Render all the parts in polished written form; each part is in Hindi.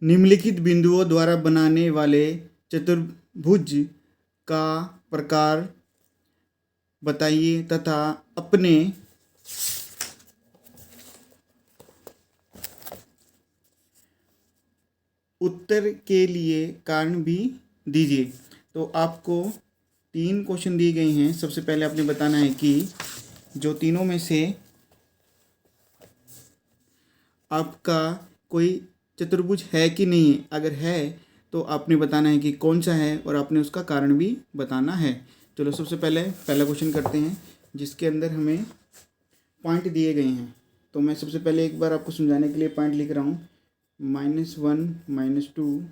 निम्नलिखित बिंदुओं द्वारा बनाने वाले चतुर्भुज का प्रकार बताइए तथा अपने उत्तर के लिए कारण भी दीजिए। तो आपको 3 क्वेश्चन दिए गए हैं। सबसे पहले आपने बताना है कि जो तीनों में से आपका कोई चतुर्भुज है कि नहीं है। अगर है तो आपने बताना है कि कौन सा है और आपने उसका कारण भी बताना है। चलो सबसे पहले पहला क्वेश्चन करते हैं जिसके अंदर हमें पॉइंट दिए गए हैं। तो मैं सबसे पहले एक बार आपको समझाने के लिए पॉइंट लिख रहा हूँ। -1 -2,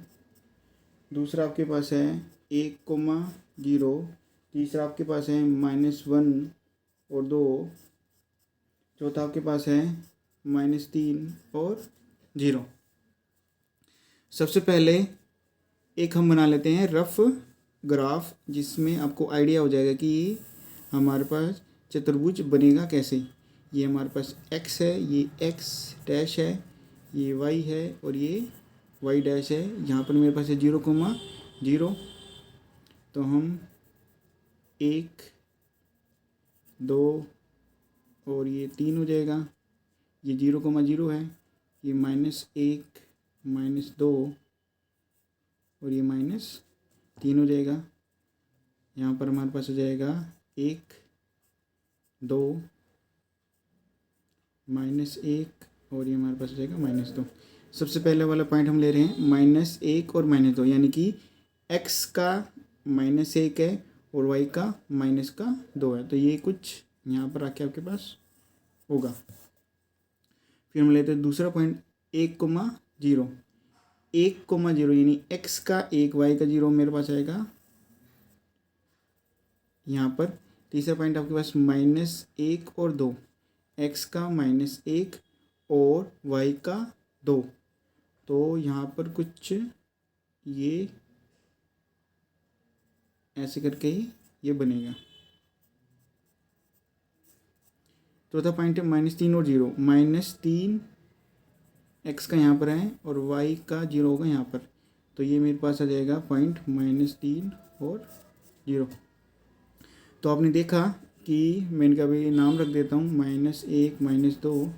दूसरा आपके पास है 1,0, तीसरा आपके पास है -1 और 2, चौथा आपके पास है -3 और 0। सबसे पहले एक हम बना लेते हैं रफ ग्राफ, जिसमें आपको आइडिया हो जाएगा कि हमारे पास चतुर्भुज बनेगा कैसे। ये हमारे पास x है, ये x डैश है, ये y है और ये y डैश है। यहाँ पर मेरे पास है 0,0। तो हम 1 2 और ये 3 हो जाएगा। ये 0,0 है, ये -1 -2 और ये -3 हो जाएगा। यहाँ पर हमारे पास हो जाएगा 1 2 -1 और ये हमारे पास हो जाएगा -2। सबसे पहले वाला पॉइंट हम ले रहे हैं -1 और -2, यानी कि x का -1 है और y का -2 है। तो ये कुछ यहाँ पर आके आपके पास होगा। फिर हम लेते हैं दूसरा पॉइंट 1,0 यानी x का 1 y का 0 मेरे पास आएगा यहाँ पर। तीसरा पॉइंट आपके पास -1 और 2, x का -1 और y का 2। तो यहाँ पर कुछ ये ऐसे करके ही ये बनेगा। चौथा पॉइंट है -3 और 0, -3 x का यहाँ पर है और y का 0 होगा यहाँ पर। तो ये मेरे पास आ जाएगा पॉइंट -3 और 0। तो आपने देखा कि मैं इनका भी नाम रख देता हूँ, -1 -2।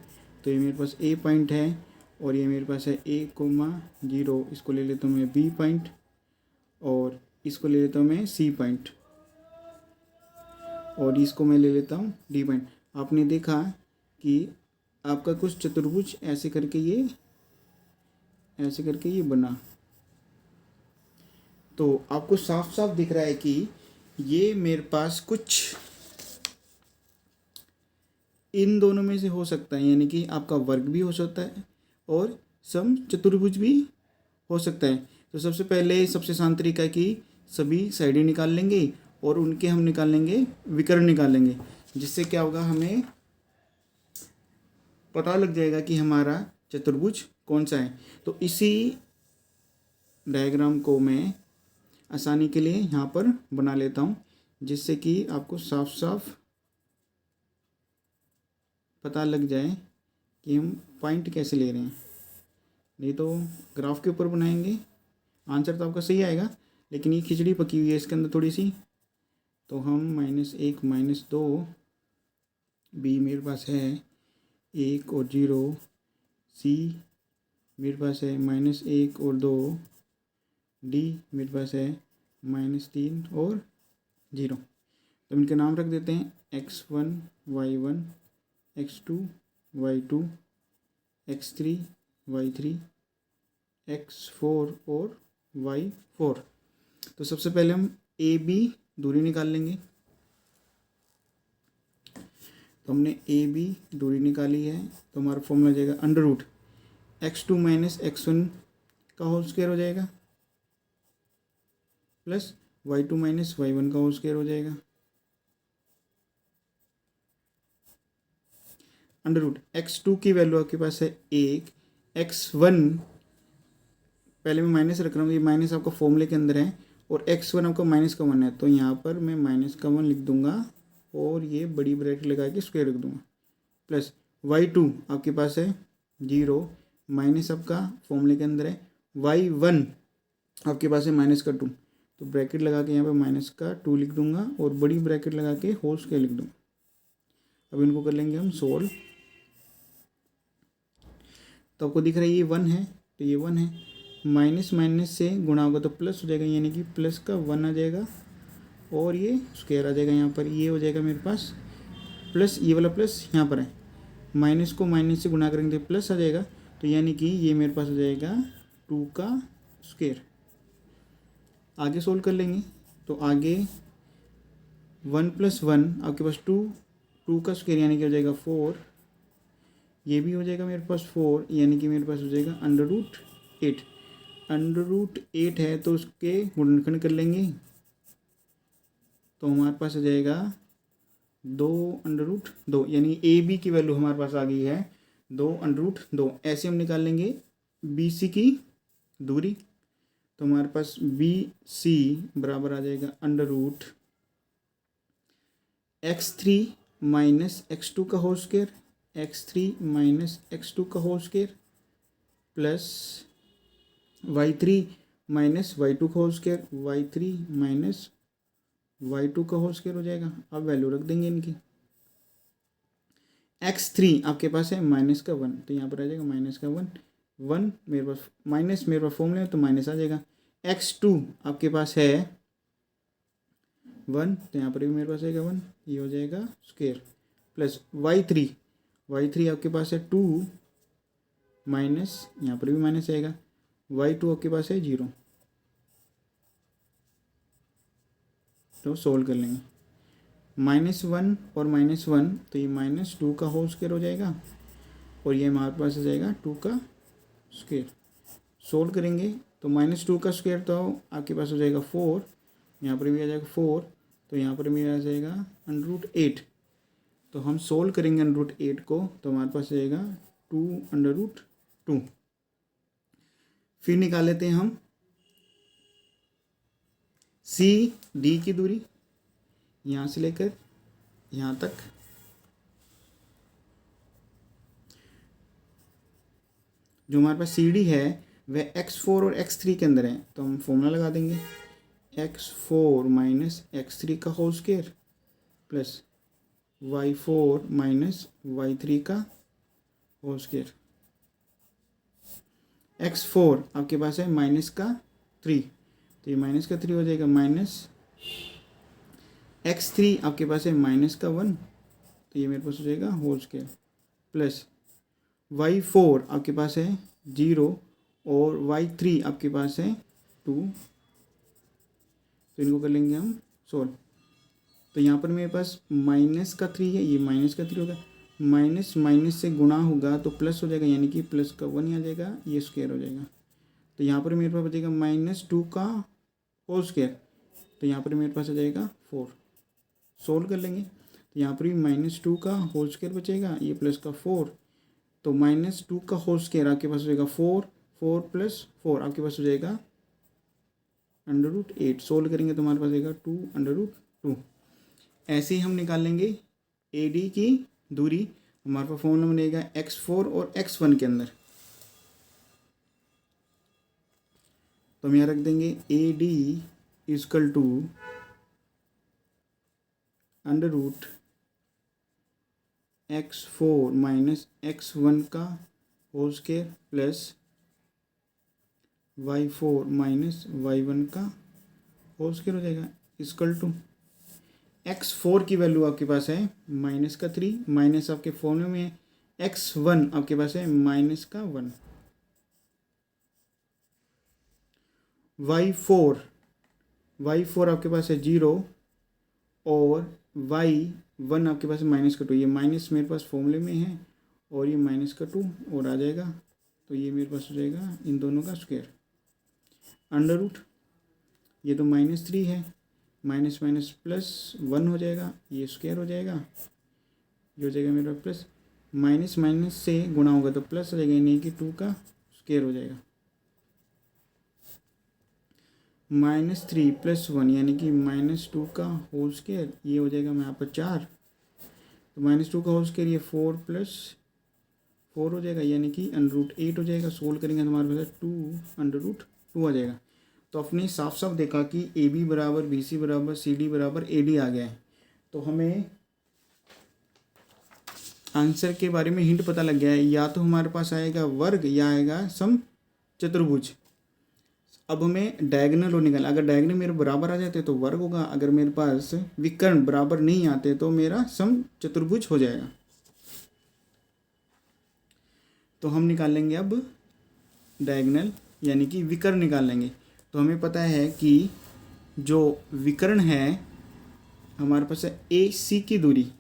तो ये मेरे पास a पॉइंट है और ये मेरे पास है 1,0। इसको ले लेता हूँ मैं b पॉइंट और इसको ले लेता हूँ मैं c पॉइंट और इसको मैं ले लेता हूँ d पॉइंट। आपने देखा कि आपका कुछ चतुर्भुज ऐसे करके ये बना। तो आपको साफ साफ दिख रहा है कि ये मेरे पास कुछ इन दोनों में से हो सकता है, यानी कि आपका वर्ग भी हो सकता है और सम चतुर्भुज भी हो सकता है। तो सबसे पहले सबसे आसान तरीका है कि सभी साइडें निकाल लेंगे और उनके हम निकाल लेंगे विकर्ण निकाल लेंगे, जिससे क्या होगा, हमें पता लग जाएगा कि हमारा चतुर्भुज कौन सा है। तो इसी डायग्राम को मैं आसानी के लिए यहाँ पर बना लेता हूँ, जिससे कि आपको साफ साफ पता लग जाए कि हम पॉइंट कैसे ले रहे हैं। नहीं तो ग्राफ के ऊपर बनाएंगे आंसर तो आपका सही आएगा, लेकिन ये खिचड़ी पकी हुई है इसके अंदर थोड़ी सी। तो हम -1 -2, b मेरे पास है 1 और 0, c मेरे पास है -1 और 2, d मेरे पास है -3 और 0। तो इनके नाम रख देते हैं x1 y1, x2 y2, x3 y3, x4 और y4। तो सबसे पहले हम ए बी दूरी निकाल लेंगे। तो हमने ए बी दूरी निकाली है, तो हमारा फॉर्मूला जाएगा √x2 - x1 का होल स्क्वायर हो जाएगा प्लस y2 - y1 का होल स्क्वायर हो जाएगा। √x2 की वैल्यू आपके पास है 1, x1 पहले मैं माइनस रख रहा हूँ, ये माइनस आपका फॉर्मूले के अंदर है और x1 आपका -1 है, तो यहाँ पर मैं -1 लिख दूंगा और ये बड़ी ब्रैकेट लगा के स्क्वायर रख दूंगा, प्लस y2 आपके पास है 0, माइनस आपका फॉर्मूले के अंदर है y1 आपके पास है माइनस का 2, तो ब्रैकेट लगा के यहाँ पे माइनस का 2 लिख दूंगा और बड़ी ब्रैकेट लगा के होल स्क्वायर लिख दूंगा। अब इनको कर लेंगे हम सोल्व। तो आपको दिख रहा है ये 1 है, तो ये 1 है, माइनस माइनस से गुणा होगा तो प्लस हो जाएगा, यानी कि प्लस का 1 आ जाएगा और ये स्क्वायर आ जाएगा। यहाँ पर ये हो जाएगा मेरे पास प्लस, ये वाला प्लस यहाँ पर है, माइनस को माइनस से गुणा करेंगे तो प्लस आ जाएगा, तो यानी कि ये मेरे पास हो जाएगा 2 का स्क्वायर। आगे सोल्व कर लेंगे, तो आगे 1 + 1 आपके पास 2 का स्क्वायर यानी कि हो जाएगा 4, ये भी हो जाएगा मेरे पास 4, यानी कि मेरे पास हो जाएगा √8। √8 है तो उसके गुणनखंड कर लेंगे, तो हमारे पास हो जाएगा 2√2, यानी ए बी की वैल्यू हमारे पास आ गई है 2√2। ऐसे हम निकाल लेंगे बी सी की दूरी, तो हमारे पास बी सी बराबर आ जाएगा √x3 - x2 का होल स्क्वायर, x3 - x2 का whole square plus y3 - y2 का होल स्क्वायर, y3 - y2 का होल स्क्वायर हो जाएगा। अब वैल्यू रख देंगे इनकी। x3 आपके पास है माइनस का 1, तो यहाँ पर आ जाएगा माइनस का 1 मेरे पास, माइनस मेरे पास फॉर्मूला है तो माइनस आ जाएगा। x2 आपके पास है 1, तो यहाँ पर भी मेरे पास आएगा 1, ये हो जाएगा स्क्वायर प्लस y3 आपके पास है 2 माइनस, यहाँ पर भी माइनस आएगा, y2 आपके पास है 0। तो सोल्व कर लेंगे, -1 और -1, तो ये -2 का होल स्क्वायर हो जाएगा और ये हमारे पास आ जाएगा 2 का स्क्वायर। सोल्व करेंगे तो -2 का स्क्वायर तो आपके पास हो जाएगा 4, यहाँ पर भी आ जाएगा 4, तो यहाँ पर भी आ जाएगा √8। तो हम सोल्व करेंगे √8 को, तो हमारे पास आ जाएगा 2√2। फिर निकाल लेते हैं हम सी डी की दूरी, यहाँ से लेकर यहाँ तक, जो हमारे पास सी डी है वह x4 और x3 के अंदर है, तो हम फॉर्मूला लगा देंगे x4 - x3 का whole square plus y4 - y3 का होल स्क्वायर। x4 आपके पास है -3, तो ये -3 हो जाएगा, माइनस x3 आपके पास है -1, तो ये मेरे पास हो जाएगा होल स्क्वायर प्लस y4 आपके पास है 0 और y3 आपके पास है 2, तो इनको कर लेंगे हम सोल्व। तो यहाँ पर मेरे पास -3 है, ये -3 होगा, माइनस माइनस से गुणा होगा तो प्लस हो जाएगा, यानी कि प्लस का 1 आ जाएगा, ये स्क्वायर हो जाएगा। तो यहाँ पर मेरे पास बचेगा -2 का होल स्क्वायर, तो यहाँ पर मेरे पास आ जाएगा 4। सोल्व कर लेंगे, तो यहाँ पर भी -2 का होल स्क्वायर बचेगा, ये प्लस का 4, तो -2 का होल स्क्वायर आपके पास हो जाएगा 4 + 4 आपके पास हो जाएगा √8। सोल्व करेंगे तो हमारे पास आएगा 2√2। ऐसे ही हम निकाल लेंगे ए डी की दूरी, हमारे पास फॉर्मूला बनेगा x4 और x1 के अंदर, तो हम यहाँ रख देंगे ए डी = √x4 - x1 का whole square plus y4 - y1 का होल स्क्वायर हो जाएगा, = x4 की वैल्यू आपके पास है -3, माइनस आपके फॉर्मूले में है, x1 आपके पास है -1, y4 आपके पास है 0 और y1 आपके पास है -2, ये माइनस मेरे पास फॉर्मूले में है और ये -2 और आ जाएगा, तो ये मेरे पास हो जाएगा इन दोनों का स्क्वायर √ ये तो -3 है, माइनस माइनस +1 हो जाएगा, ये स्क्वायर हो जाएगा, ये हो जाएगा मेरा प्लस, माइनस माइनस से गुणा होगा तो प्लस हो जाएगा, यानी कि 2 का स्क्वायर हो जाएगा, -3 + 1 यानी कि -2 का होल स्क्वायर, ये हो जाएगा मैं यहाँ पर 4, तो -2 का होल स्क्वायर, ये 4 + 4 हो जाएगा, यानी कि √8 हो जाएगा। सोल्व करेंगे तो हमारे पास 2 √2 आ जाएगा। तो आपने साफ साफ देखा कि AB बराबर BC बराबर CD बराबर AD आ गया है। तो हमें आंसर के बारे में हिंट पता लग गया है, या तो हमारे पास आएगा वर्ग या आएगा सम चतुर्भुज। अब हमें डायगोनल और निकालना, अगर डायगोनल मेरे बराबर आ जाते तो वर्ग होगा, अगर मेरे पास विकर्ण बराबर नहीं आते तो मेरा सम चतुर्भुज हो जाएगा। तो हम निकाल लेंगे अब डायगोनल यानी कि विकर्ण निकाल लेंगे। तो हमें पता है कि जो विकर्ण है हमारे पास है AC की दूरी,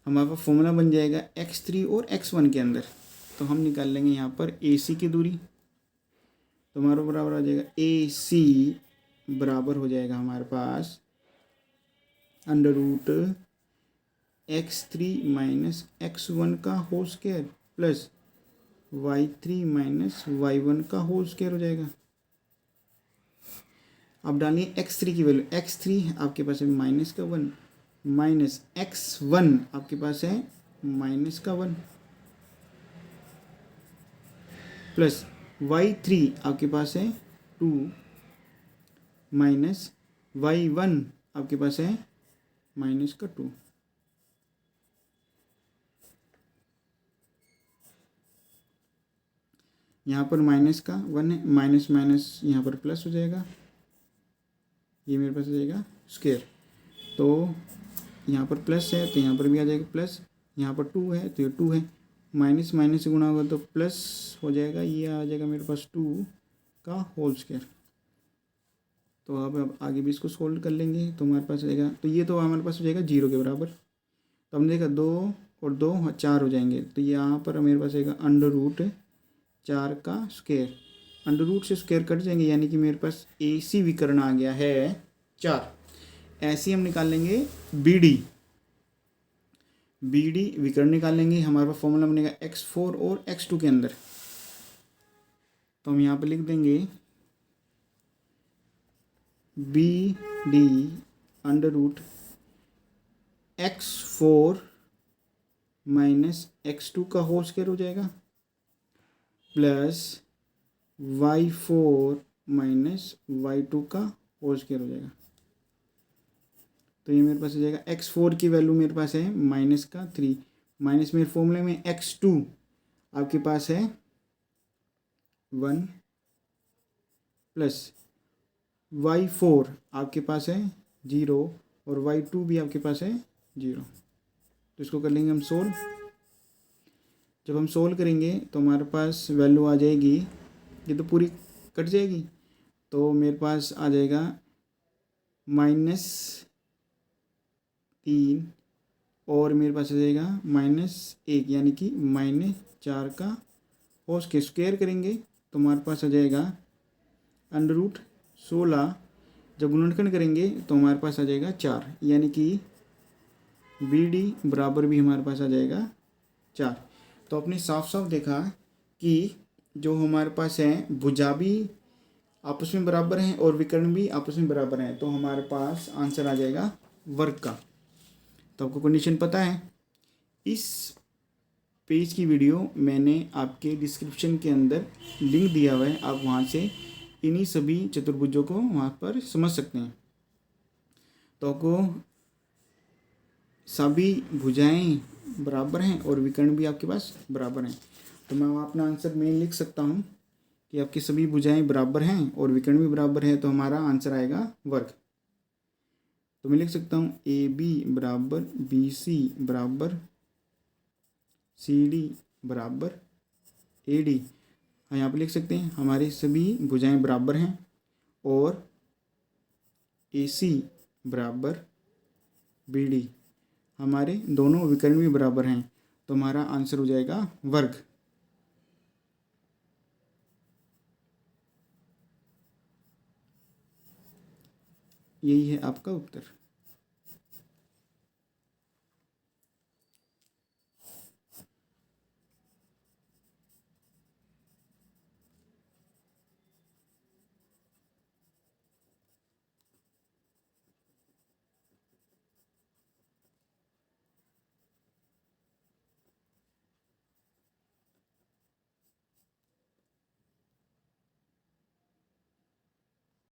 हमारे पास फॉर्मूला बन जाएगा x3 और x1 के अंदर। तो हम निकाल लेंगे यहाँ पर AC की दूरी, तो हमारा बराबर आ जाएगा AC बराबर हो जाएगा हमारे पास √x3 माइनस x1 का whole square plus y3 minus y1 का होल स्क्वायर हो जाएगा। अब डालिए x3 की वैल्यू, x3 आपके पास है -1 माइनस x1 आपके पास है -1 प्लस y3 आपके पास है 2 माइनस y1 आपके पास है -2। यहाँ पर -1 है, माइनस माइनस यहाँ पर प्लस हो जाएगा, ये मेरे पास आ जाएगा स्क्वायर। तो यहाँ पर प्लस है तो यहाँ पर भी आ जाएगा प्लस, यहाँ पर 2 है तो ये 2 है, माइनस माइनस से गुणा होगा तो प्लस हो जाएगा, ये आ जाएगा मेरे पास 2 का होल स्क्वायर। तो अब आगे भी इसको सोल्व कर लेंगे तो हमारे पास आ जाएगा, तो ये तो हमारे पास हो जाएगा 0 के बराबर। तो हमने देखा 2 और 2 4 हो जाएंगे, तो यहाँ पर मेरे पास आएगा √4 का स्क्वायर, √ से स्क्वायर कट जाएंगे, यानी कि मेरे पास AC विकर्ण आ गया है 4। ऐसे ही हम निकाल लेंगे BD विकर्ण निकाल लेंगे। हमारे पास फॉर्मूला बनेगा x4 और x2 के अंदर। तो हम यहाँ पर लिख देंगे BD √x4 माइनस x2 का होल स्क्वायर हो जाएगा प्लस y4 माइनस y2 का होल स्क्वायर हो जाएगा। तो ये मेरे पास आ जाएगा x4 की वैल्यू मेरे पास है -3, माइनस मेरे फॉर्मूले में x2 आपके पास है 1 प्लस y4 आपके पास है 0 और y2 भी आपके पास है 0। तो इसको कर लेंगे हम सोल्व। जब हम सोल्व करेंगे तो हमारे पास वैल्यू आ जाएगी, ये तो पूरी कट जाएगी, तो मेरे पास आ जाएगा -3 और मेरे पास आ जाएगा -1, यानी कि -4 का होल स्क्वायर करेंगे तो हमारे पास आ जाएगा √16। जब गुणनखंड करेंगे तो हमारे पास आ जाएगा 4, यानी कि BD बराबर भी हमारे पास आ जाएगा 4। तो आपने साफ साफ देखा कि जो हमारे पास है भुजा भी आपस में बराबर हैं और विकर्ण भी आपस में बराबर हैं, तो हमारे पास आंसर आ जाएगा वर्ग का। तो आपको कंडीशन पता है। इस पेज की वीडियो मैंने आपके डिस्क्रिप्शन के अंदर लिंक दिया हुआ है, आप वहाँ से इन्हीं सभी चतुर्भुजों को वहाँ पर समझ सकते हैं। तो आपको सभी भुजाएं बराबर हैं और विकर्ण भी आपके पास बराबर हैं, तो मैं वहाँ अपना आंसर मेन लिख सकता हूँ कि आपकी सभी भुजाएं बराबर हैं और विकर्ण भी बराबर है, तो हमारा आंसर आएगा वर्ग। तो मैं लिख सकता हूँ AB बराबर BC बराबर CD बराबर AD। यहाँ पर लिख सकते हैं हमारी सभी भुजाएं बराबर हैं और AC बराबर BD, हमारे दोनों विकर्ण भी बराबर हैं, तो हमारा आंसर हो जाएगा वर्ग। यही है आपका उत्तर।